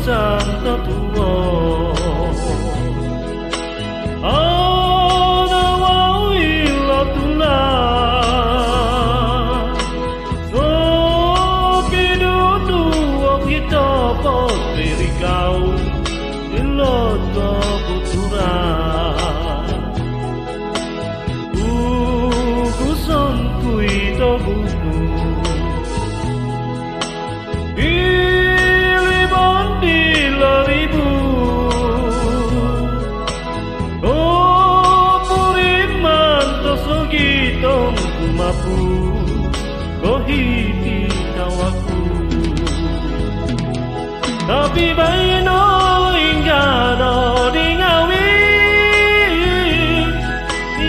Santo tuo ana wau ilo tula so pidu tuo kita potri kau ilo to putura kuson kuito buku mapu kohiti tawaku tapi baino ingano dingawi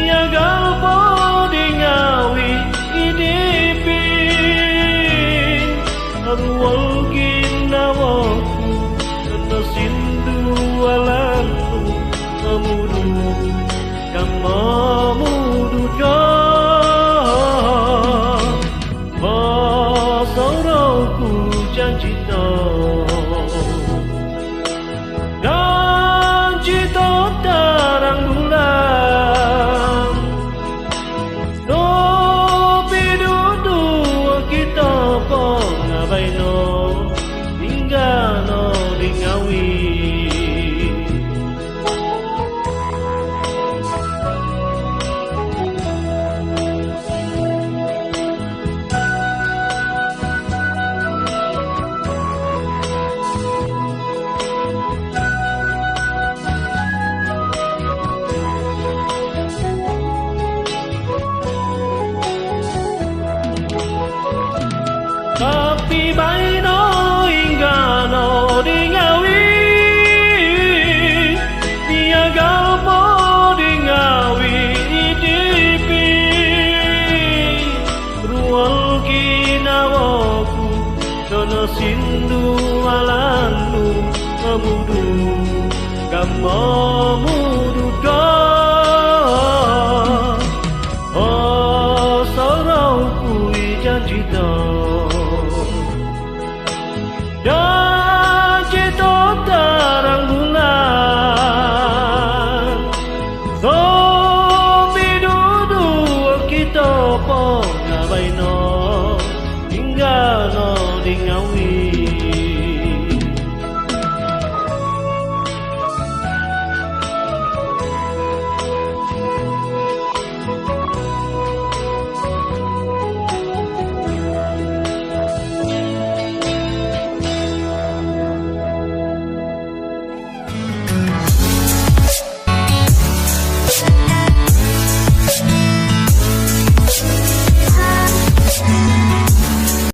ia galpo dingawi idipi aruwal ginawaku kena sindu alanku amudu kamamudu janji to tarang bulan no pidudu kita pengabaino hingga no dingawi tapi baino ingano dingawi dia galpo dingawi idipi ruang kinawaku dono sindu alanmu amudu kamamu